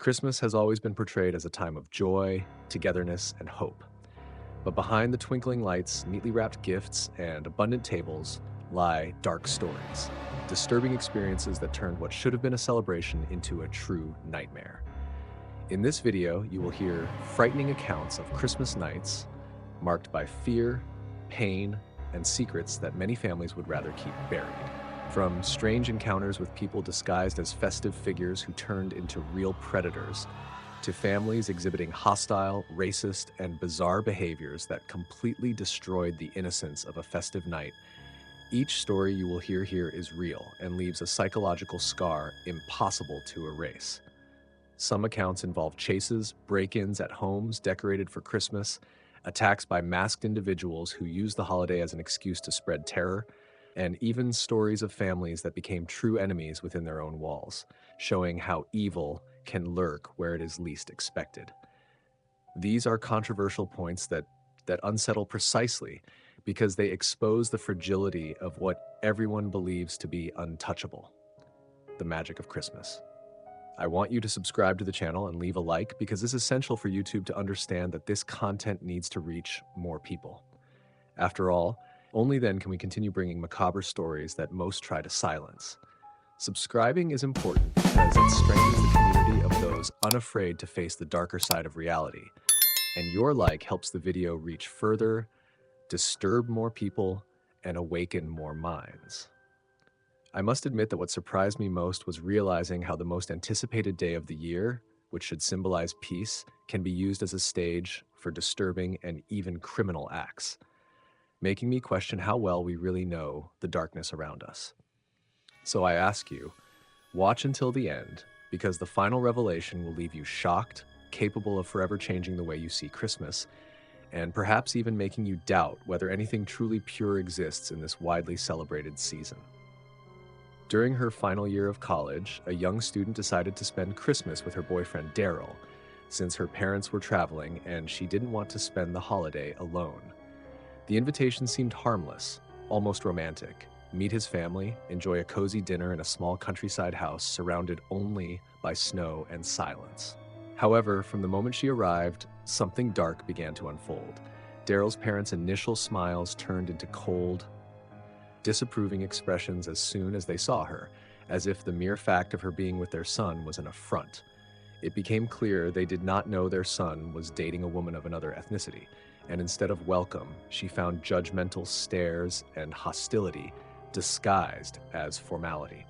Christmas has always been portrayed as a time of joy, togetherness, and hope. But behind the twinkling lights, neatly wrapped gifts, and abundant tables lie dark stories, disturbing experiences that turned what should have been a celebration into a true nightmare. In this video, you will hear frightening accounts of Christmas nights marked by fear, pain, and secrets that many families would rather keep buried. From strange encounters with people disguised as festive figures who turned into real predators, to families exhibiting hostile, racist, and bizarre behaviors that completely destroyed the innocence of a festive night, each story you will hear here is real and leaves a psychological scar impossible to erase. Some accounts involve chases, break-ins at homes decorated for Christmas, attacks by masked individuals who use the holiday as an excuse to spread terror, and even stories of families that became true enemies within their own walls, showing how evil can lurk where it is least expected. These are controversial points that unsettle precisely because they expose the fragility of what everyone believes to be untouchable: the magic of Christmas. I want you to subscribe to the channel and leave a like because it's essential for YouTube to understand that this content needs to reach more people. After all, only then can we continue bringing macabre stories that most try to silence. Subscribing is important because it strengthens the community of those unafraid to face the darker side of reality. And your like helps the video reach further, disturb more people, and awaken more minds. I must admit that what surprised me most was realizing how the most anticipated day of the year, which should symbolize peace, can be used as a stage for disturbing and even criminal acts, making me question how well we really know the darkness around us. So I ask you, watch until the end, because the final revelation will leave you shocked, capable of forever changing the way you see Christmas, and perhaps even making you doubt whether anything truly pure exists in this widely celebrated season. During her final year of college, a young student decided to spend Christmas with her boyfriend Daryl, since her parents were traveling and she didn't want to spend the holiday alone. The invitation seemed harmless, almost romantic. Meet his family, enjoy a cozy dinner in a small countryside house surrounded only by snow and silence. However, from the moment she arrived, something dark began to unfold. Daryl's parents' initial smiles turned into cold, disapproving expressions as soon as they saw her, as if the mere fact of her being with their son was an affront. It became clear they did not know their son was dating a woman of another ethnicity, and instead of welcome, she found judgmental stares and hostility disguised as formality.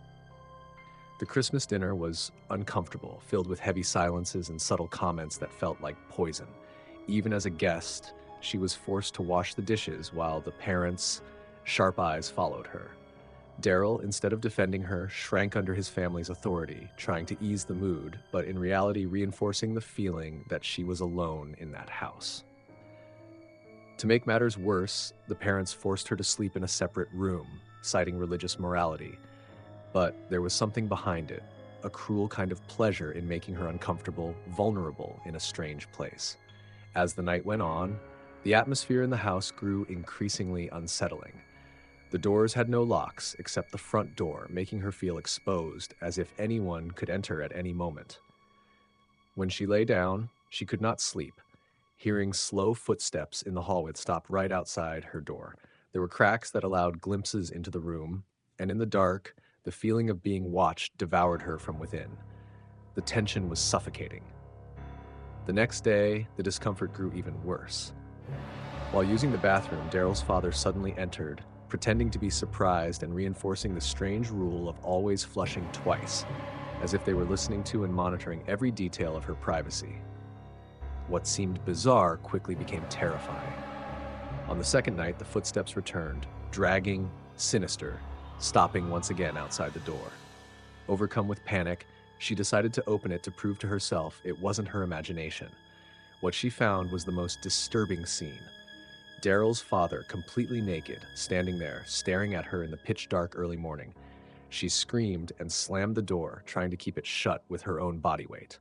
The Christmas dinner was uncomfortable, filled with heavy silences and subtle comments that felt like poison. Even as a guest, she was forced to wash the dishes while the parents' sharp eyes followed her. Daryl, instead of defending her, shrank under his family's authority, trying to ease the mood, but in reality reinforcing the feeling that she was alone in that house. To make matters worse, the parents forced her to sleep in a separate room, citing religious morality. But there was something behind it, a cruel kind of pleasure in making her uncomfortable, vulnerable in a strange place. As the night went on, the atmosphere in the house grew increasingly unsettling. The doors had no locks except the front door, making her feel exposed, as if anyone could enter at any moment. When she lay down, she could not sleep. Hearing slow footsteps in the hallway stopped right outside her door. There were cracks that allowed glimpses into the room, and in the dark, the feeling of being watched devoured her from within. The tension was suffocating. The next day, the discomfort grew even worse. While using the bathroom, Daryl's father suddenly entered, pretending to be surprised and reinforcing the strange rule of always flushing twice, as if they were listening to and monitoring every detail of her privacy. What seemed bizarre quickly became terrifying. On the second night, the footsteps returned, dragging, sinister, stopping once again outside the door. Overcome with panic, she decided to open it to prove to herself it wasn't her imagination. What she found was the most disturbing scene. Daryl's father, completely naked, standing there, staring at her in the pitch-dark early morning. She screamed and slammed the door, trying to keep it shut with her own body weight.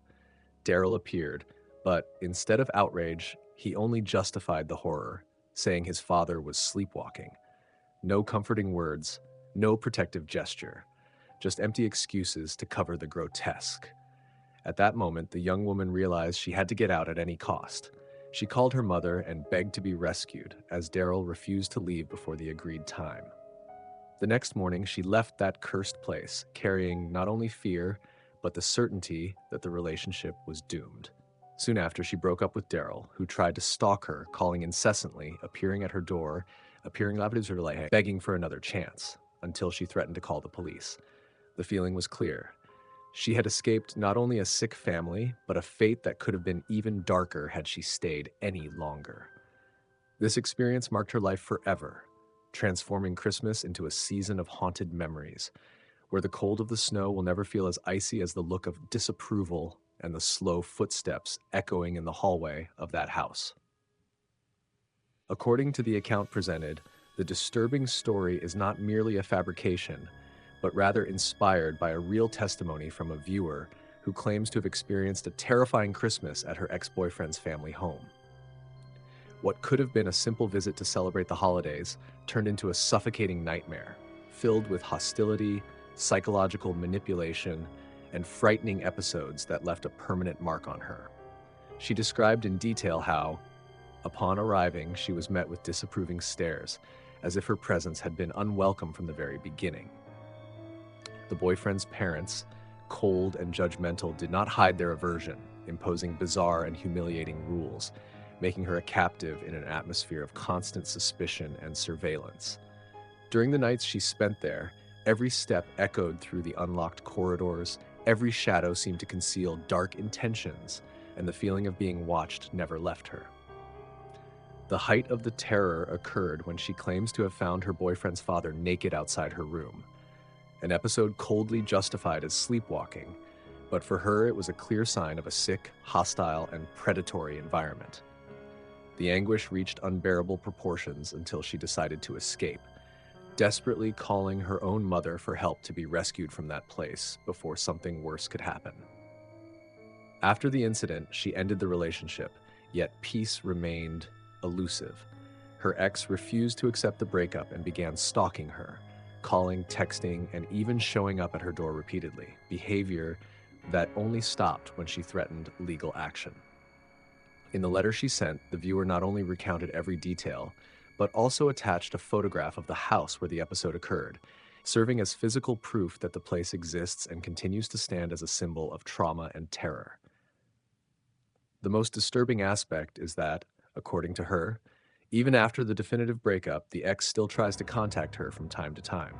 Daryl appeared, but instead of outrage, he only justified the horror, saying his father was sleepwalking. No comforting words, no protective gesture, just empty excuses to cover the grotesque. At that moment, the young woman realized she had to get out at any cost. She called her mother and begged to be rescued, as Daryl refused to leave before the agreed time. The next morning, she left that cursed place, carrying not only fear, but the certainty that the relationship was doomed. Soon after, she broke up with Daryl, who tried to stalk her, calling incessantly, appearing at her door, begging for another chance, until she threatened to call the police. The feeling was clear. She had escaped not only a sick family, but a fate that could have been even darker had she stayed any longer. This experience marked her life forever, transforming Christmas into a season of haunted memories, where the cold of the snow will never feel as icy as the look of disapproval and the slow footsteps echoing in the hallway of that house. According to the account presented, the disturbing story is not merely a fabrication, but rather inspired by a real testimony from a viewer who claims to have experienced a terrifying Christmas at her ex-boyfriend's family home. What could have been a simple visit to celebrate the holidays turned into a suffocating nightmare, filled with hostility, psychological manipulation, and frightening episodes that left a permanent mark on her. She described in detail how, upon arriving, she was met with disapproving stares, as if her presence had been unwelcome from the very beginning. The boyfriend's parents, cold and judgmental, did not hide their aversion, imposing bizarre and humiliating rules, making her a captive in an atmosphere of constant suspicion and surveillance. During the nights she spent there, every step echoed through the unlocked corridors, every shadow seemed to conceal dark intentions, and the feeling of being watched never left her. The height of the terror occurred when she claims to have found her boyfriend's father naked outside her room, an episode coldly justified as sleepwalking, but for her it was a clear sign of a sick, hostile, and predatory environment. The anguish reached unbearable proportions until she decided to escape, desperately calling her own mother for help to be rescued from that place before something worse could happen. After the incident, she ended the relationship, yet peace remained elusive. Her ex refused to accept the breakup and began stalking her, calling, texting, and even showing up at her door repeatedly, behavior that only stopped when she threatened legal action. In the letter she sent, the viewer not only recounted every detail, but also attached a photograph of the house where the episode occurred, serving as physical proof that the place exists and continues to stand as a symbol of trauma and terror. The most disturbing aspect is that, according to her, even after the definitive breakup, the ex still tries to contact her from time to time,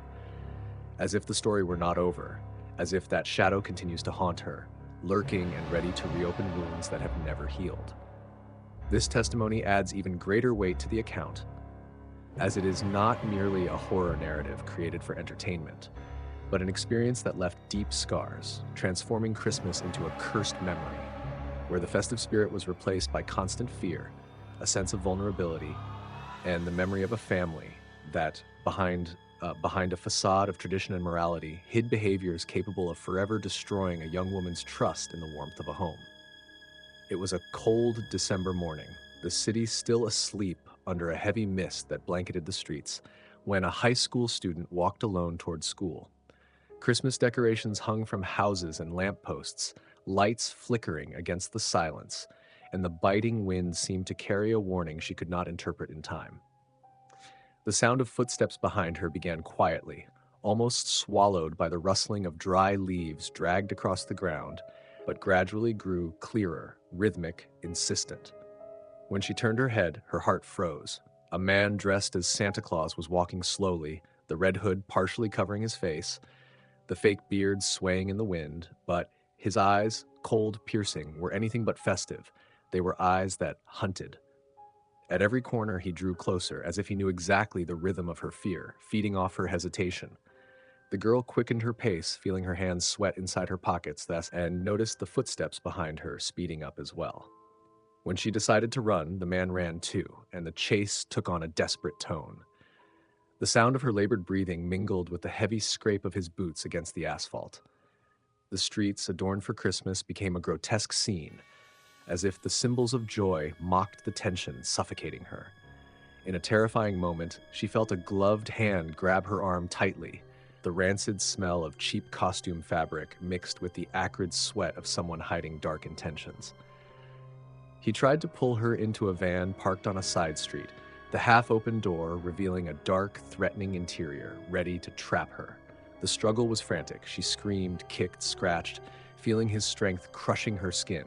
as if the story were not over, as if that shadow continues to haunt her, lurking and ready to reopen wounds that have never healed. This testimony adds even greater weight to the account, as it is not merely a horror narrative created for entertainment, but an experience that left deep scars, transforming Christmas into a cursed memory, where the festive spirit was replaced by constant fear, a sense of vulnerability, and the memory of a family that, behind a facade of tradition and morality, hid behaviors capable of forever destroying a young woman's trust in the warmth of a home. It was a cold December morning, the city still asleep under a heavy mist that blanketed the streets, when a high school student walked alone toward school. Christmas decorations hung from houses and lampposts, lights flickering against the silence, and the biting wind seemed to carry a warning she could not interpret in time. The sound of footsteps behind her began quietly, almost swallowed by the rustling of dry leaves dragged across the ground, but gradually grew clearer, rhythmic, insistent. When she turned her head, her heart froze. A man dressed as Santa Claus was walking slowly, the red hood partially covering his face, the fake beard swaying in the wind, but his eyes, cold, piercing, were anything but festive. They were eyes that hunted. At every corner he drew closer, as if he knew exactly the rhythm of her fear, feeding off her hesitation. The girl quickened her pace, feeling her hands sweat inside her pockets, and noticed the footsteps behind her speeding up as well. When she decided to run, the man ran too, and the chase took on a desperate tone. The sound of her labored breathing mingled with the heavy scrape of his boots against the asphalt. The streets, adorned for Christmas, became a grotesque scene, as if the symbols of joy mocked the tension suffocating her. In a terrifying moment, she felt a gloved hand grab her arm tightly, the rancid smell of cheap costume fabric mixed with the acrid sweat of someone hiding dark intentions. He tried to pull her into a van parked on a side street, the half-open door revealing a dark, threatening interior, ready to trap her. The struggle was frantic. She screamed, kicked, scratched, feeling his strength crushing her skin,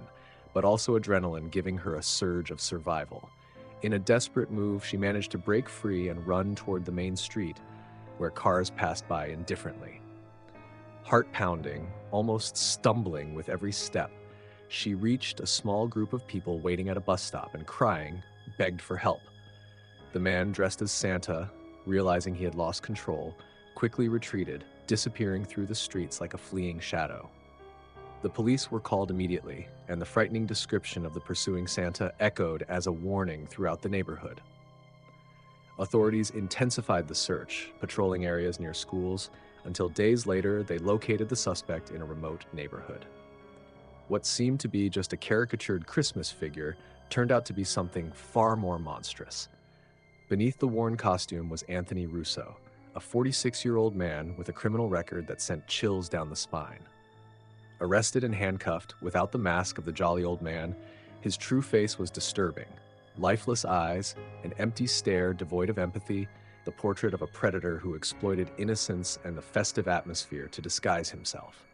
but also adrenaline giving her a surge of survival. In a desperate move, she managed to break free and run toward the main street, where cars passed by indifferently. Heart pounding, almost stumbling with every step, she reached a small group of people waiting at a bus stop and, crying, begged for help. The man dressed as Santa, realizing he had lost control, quickly retreated, disappearing through the streets like a fleeing shadow. The police were called immediately, and the frightening description of the pursuing Santa echoed as a warning throughout the neighborhood. Authorities intensified the search, patrolling areas near schools, until days later they located the suspect in a remote neighborhood. What seemed to be just a caricatured Christmas figure turned out to be something far more monstrous. Beneath the worn costume was Anthony Russo, a 46-year-old man with a criminal record that sent chills down the spine. Arrested and handcuffed, without the mask of the jolly old man, his true face was disturbing. Lifeless eyes, an empty stare devoid of empathy, the portrait of a predator who exploited innocence and the festive atmosphere to disguise himself.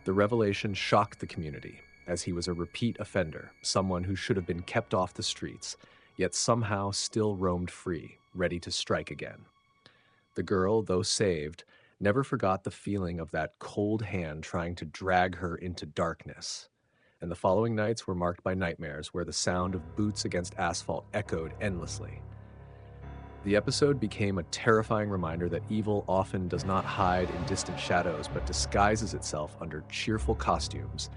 The revelation shocked the community, as he was a repeat offender, someone who should have been kept off the streets, yet somehow still roamed free, ready to strike again. The girl, though saved, never forgot the feeling of that cold hand trying to drag her into darkness. And the following nights were marked by nightmares where the sound of boots against asphalt echoed endlessly. The episode became a terrifying reminder that evil often does not hide in distant shadows but disguises itself under cheerful costumes,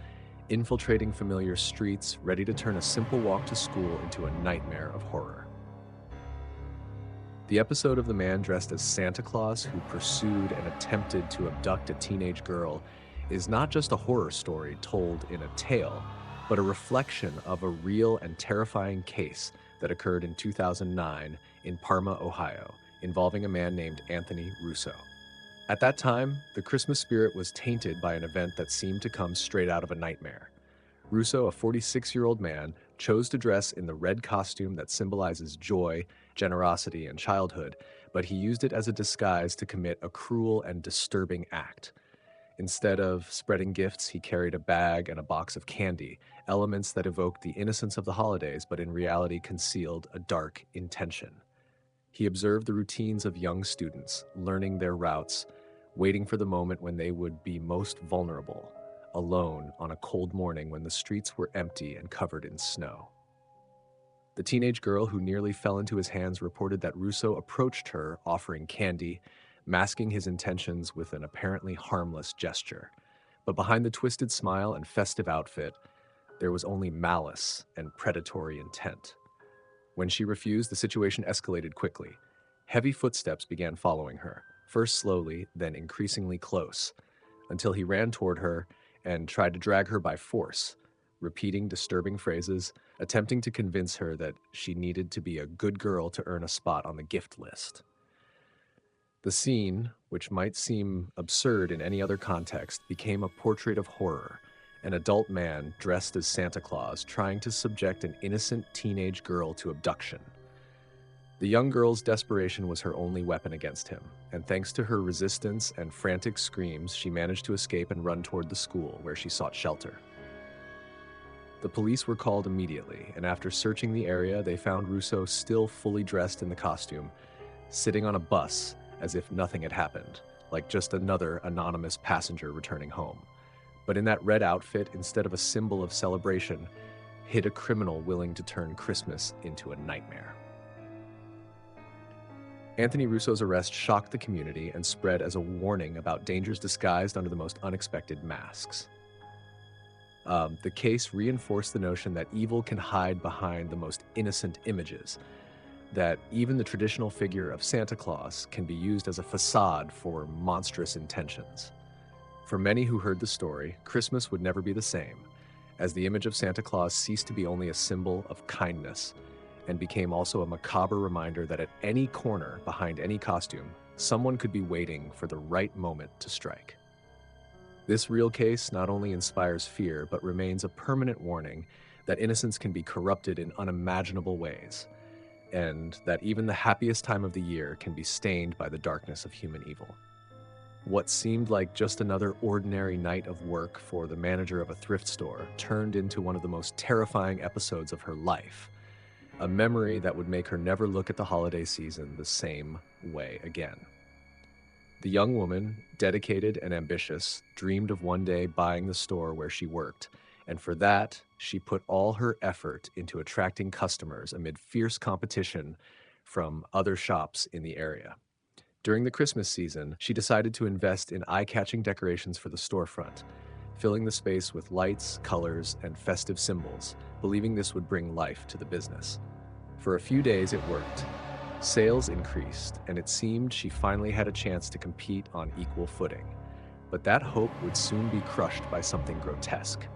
infiltrating familiar streets, ready to turn a simple walk to school into a nightmare of horror. The episode of the man dressed as Santa Claus who pursued and attempted to abduct a teenage girl is not just a horror story told in a tale, but a reflection of a real and terrifying case that occurred in 2009 in Parma, Ohio, involving a man named Anthony Russo. At that time, the Christmas spirit was tainted by an event that seemed to come straight out of a nightmare. Russo, a 46-year-old man, chose to dress in the red costume that symbolizes joy, generosity, and childhood, but he used it as a disguise to commit a cruel and disturbing act. Instead of spreading gifts, he carried a bag and a box of candy, elements that evoked the innocence of the holidays but in reality concealed a dark intention. He observed the routines of young students, learning their routes, waiting for the moment when they would be most vulnerable, alone on a cold morning when the streets were empty and covered in snow. The teenage girl who nearly fell into his hands reported that Russo approached her, offering candy, masking his intentions with an apparently harmless gesture. But behind the twisted smile and festive outfit, there was only malice and predatory intent. When she refused, the situation escalated quickly. Heavy footsteps began following her, first slowly, then increasingly close, until he ran toward her and tried to drag her by force, repeating disturbing phrases, attempting to convince her that she needed to be a good girl to earn a spot on the gift list. The scene, which might seem absurd in any other context, became a portrait of horror. An adult man dressed as Santa Claus trying to subject an innocent teenage girl to abduction. The young girl's desperation was her only weapon against him, and thanks to her resistance and frantic screams, she managed to escape and run toward the school where she sought shelter. The police were called immediately, and after searching the area, they found Russo still fully dressed in the costume, sitting on a bus as if nothing had happened, like just another anonymous passenger returning home. But in that red outfit, instead of a symbol of celebration, hid a criminal willing to turn Christmas into a nightmare. Anthony Russo's arrest shocked the community and spread as a warning about dangers disguised under the most unexpected masks. The case reinforced the notion that evil can hide behind the most innocent images, that even the traditional figure of Santa Claus can be used as a facade for monstrous intentions. For many who heard the story, Christmas would never be the same, as the image of Santa Claus ceased to be only a symbol of kindness and became also a macabre reminder that at any corner behind any costume, someone could be waiting for the right moment to strike. This real case not only inspires fear, but remains a permanent warning that innocence can be corrupted in unimaginable ways, and that even the happiest time of the year can be stained by the darkness of human evil. What seemed like just another ordinary night of work for the manager of a thrift store turned into one of the most terrifying episodes of her life, a memory that would make her never look at the holiday season the same way again. The young woman, dedicated and ambitious, dreamed of one day buying the store where she worked, and for that, she put all her effort into attracting customers amid fierce competition from other shops in the area. During the Christmas season, she decided to invest in eye-catching decorations for the storefront, filling the space with lights, colors, and festive symbols, believing this would bring life to the business. For a few days, it worked. Sales increased, and it seemed she finally had a chance to compete on equal footing. But that hope would soon be crushed by something grotesque.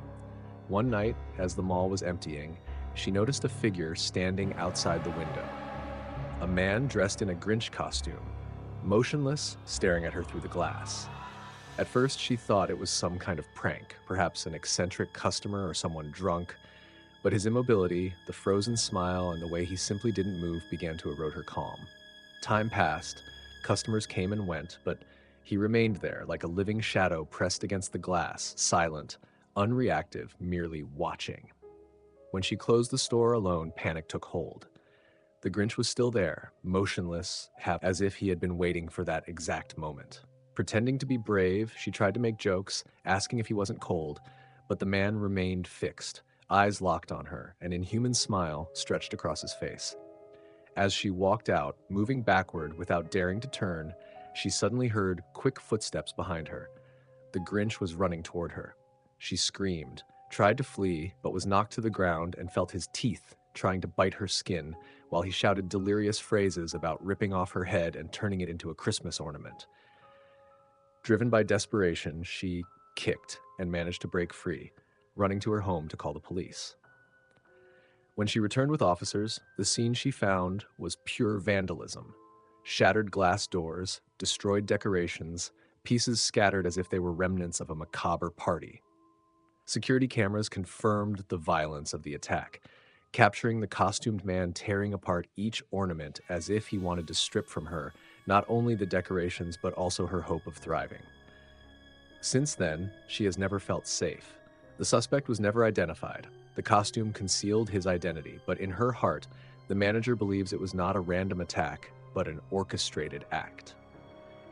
One night, as the mall was emptying, she noticed a figure standing outside the window. A man dressed in a Grinch costume, motionless, staring at her through the glass. At first, she thought it was some kind of prank, perhaps an eccentric customer or someone drunk, but his immobility, the frozen smile, and the way he simply didn't move began to erode her calm. Time passed, customers came and went, but he remained there like a living shadow pressed against the glass, silent, unreactive, merely watching. When she closed the store alone, panic took hold. The Grinch was still there, motionless, as if he had been waiting for that exact moment. Pretending to be brave, she tried to make jokes, asking if he wasn't cold, but the man remained fixed, eyes locked on her, an inhuman smile stretched across his face. As she walked out, moving backward without daring to turn, she suddenly heard quick footsteps behind her. The Grinch was running toward her. She screamed, tried to flee, but was knocked to the ground and felt his teeth trying to bite her skin while he shouted delirious phrases about ripping off her head and turning it into a Christmas ornament. Driven by desperation, she kicked and managed to break free, running to her home to call the police. When she returned with officers, the scene she found was pure vandalism. Shattered glass doors, destroyed decorations, pieces scattered as if they were remnants of a macabre party. Security cameras confirmed the violence of the attack, capturing the costumed man tearing apart each ornament as if he wanted to strip from her not only the decorations but also her hope of thriving. Since then, she has never felt safe. The suspect was never identified. The costume concealed his identity, but in her heart, the manager believes it was not a random attack, but an orchestrated act.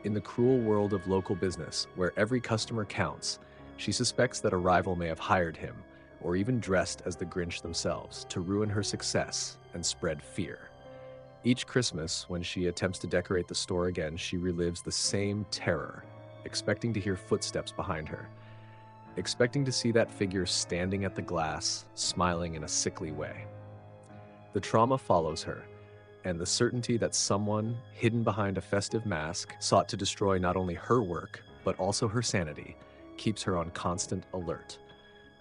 In the cruel world of local business, where every customer counts, she suspects that a rival may have hired him, or even dressed as the Grinch themselves, to ruin her success and spread fear. Each Christmas, when she attempts to decorate the store again, she relives the same terror, expecting to hear footsteps behind her, expecting to see that figure standing at the glass, smiling in a sickly way. The trauma follows her, and the certainty that someone, hidden behind a festive mask, sought to destroy not only her work, but also her sanity, keeps her on constant alert.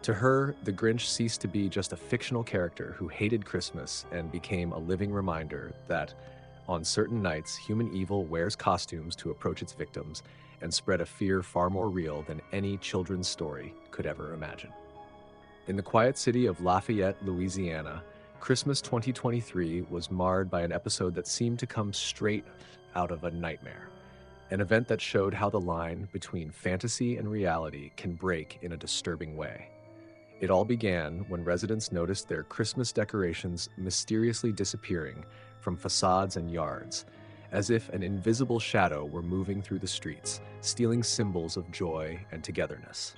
To her, the Grinch ceased to be just a fictional character who hated Christmas and became a living reminder that, on certain nights, human evil wears costumes to approach its victims and spread a fear far more real than any children's story could ever imagine. In the quiet city of Lafayette, Louisiana, Christmas 2023 was marred by an episode that seemed to come straight out of a nightmare, an event that showed how the line between fantasy and reality can break in a disturbing way. It all began when residents noticed their Christmas decorations mysteriously disappearing from facades and yards, as if an invisible shadow were moving through the streets, stealing symbols of joy and togetherness.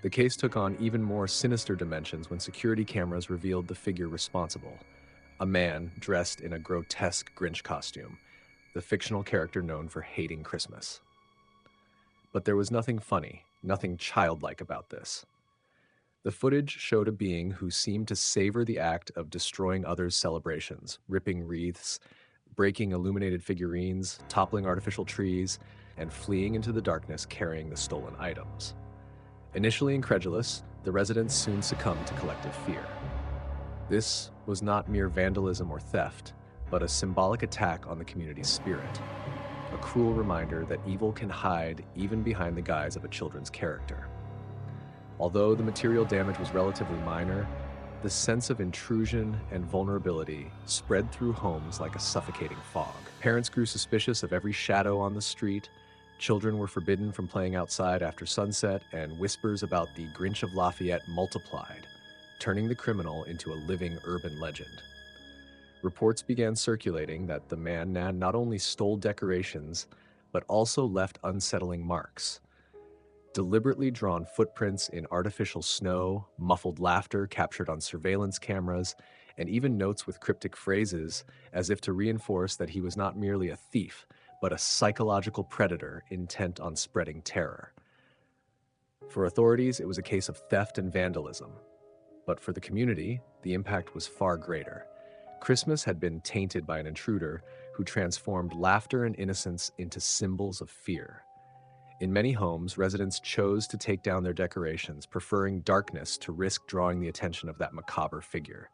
The case took on even more sinister dimensions when security cameras revealed the figure responsible, a man dressed in a grotesque Grinch costume, the fictional character known for hating Christmas. But there was nothing funny, nothing childlike about this. The footage showed a being who seemed to savor the act of destroying others' celebrations, ripping wreaths, breaking illuminated figurines, toppling artificial trees, and fleeing into the darkness carrying the stolen items. Initially incredulous, the residents soon succumbed to collective fear. This was not mere vandalism or theft, but a symbolic attack on the community's spirit. A cruel reminder that evil can hide even behind the guise of a children's character. Although the material damage was relatively minor, the sense of intrusion and vulnerability spread through homes like a suffocating fog. Parents grew suspicious of every shadow on the street, children were forbidden from playing outside after sunset, and whispers about the Grinch of Lafayette multiplied, turning the criminal into a living urban legend. Reports began circulating that the man not only stole decorations, but also left unsettling marks. Deliberately drawn footprints in artificial snow, muffled laughter captured on surveillance cameras, and even notes with cryptic phrases as if to reinforce that he was not merely a thief, but a psychological predator intent on spreading terror. For authorities, it was a case of theft and vandalism. But for the community, the impact was far greater. Christmas had been tainted by an intruder who transformed laughter and innocence into symbols of fear. In many homes, residents chose to take down their decorations, preferring darkness to risk drawing the attention of that macabre figure.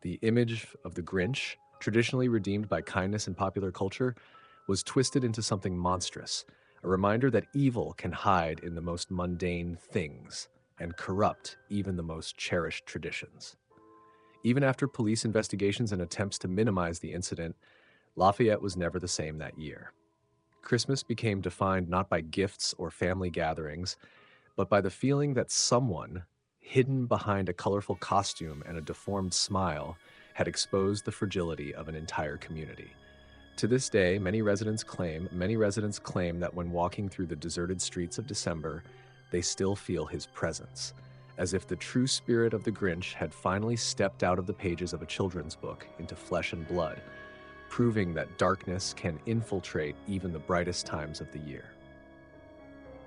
The image of the Grinch, traditionally redeemed by kindness in popular culture, was twisted into something monstrous, a reminder that evil can hide in the most mundane things and corrupt even the most cherished traditions. Even after police investigations and attempts to minimize the incident, Lafayette was never the same that year. Christmas became defined not by gifts or family gatherings, but by the feeling that someone, hidden behind a colorful costume and a deformed smile, had exposed the fragility of an entire community. To this day, many residents claim that when walking through the deserted streets of December, they still feel his presence, as if the true spirit of the Grinch had finally stepped out of the pages of a children's book into flesh and blood, proving that darkness can infiltrate even the brightest times of the year.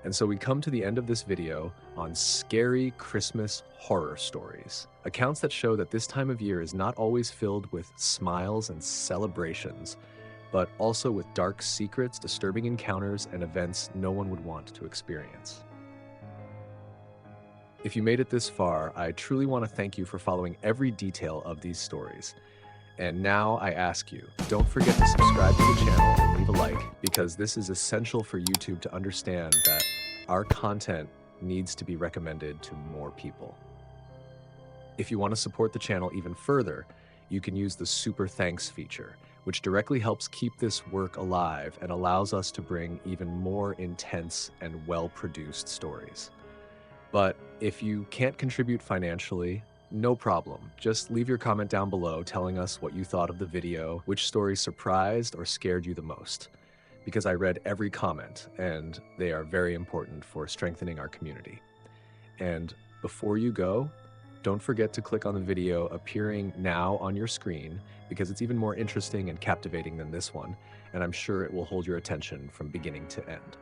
And so we come to the end of this video on scary Christmas horror stories, accounts that show that this time of year is not always filled with smiles and celebrations, but also with dark secrets, disturbing encounters, and events no one would want to experience. If you made it this far, I truly want to thank you for following every detail of these stories. And now I ask you, don't forget to subscribe to the channel and leave a like, because this is essential for YouTube to understand that our content needs to be recommended to more people. If you want to support the channel even further, you can use the Super Thanks feature, which directly helps keep this work alive and allows us to bring even more intense and well-produced stories. But if you can't contribute financially, no problem. Just leave your comment down below telling us what you thought of the video, which story surprised or scared you the most, because I read every comment and they are very important for strengthening our community. And before you go, don't forget to click on the video appearing now on your screen, because it's even more interesting and captivating than this one, and I'm sure it will hold your attention from beginning to end.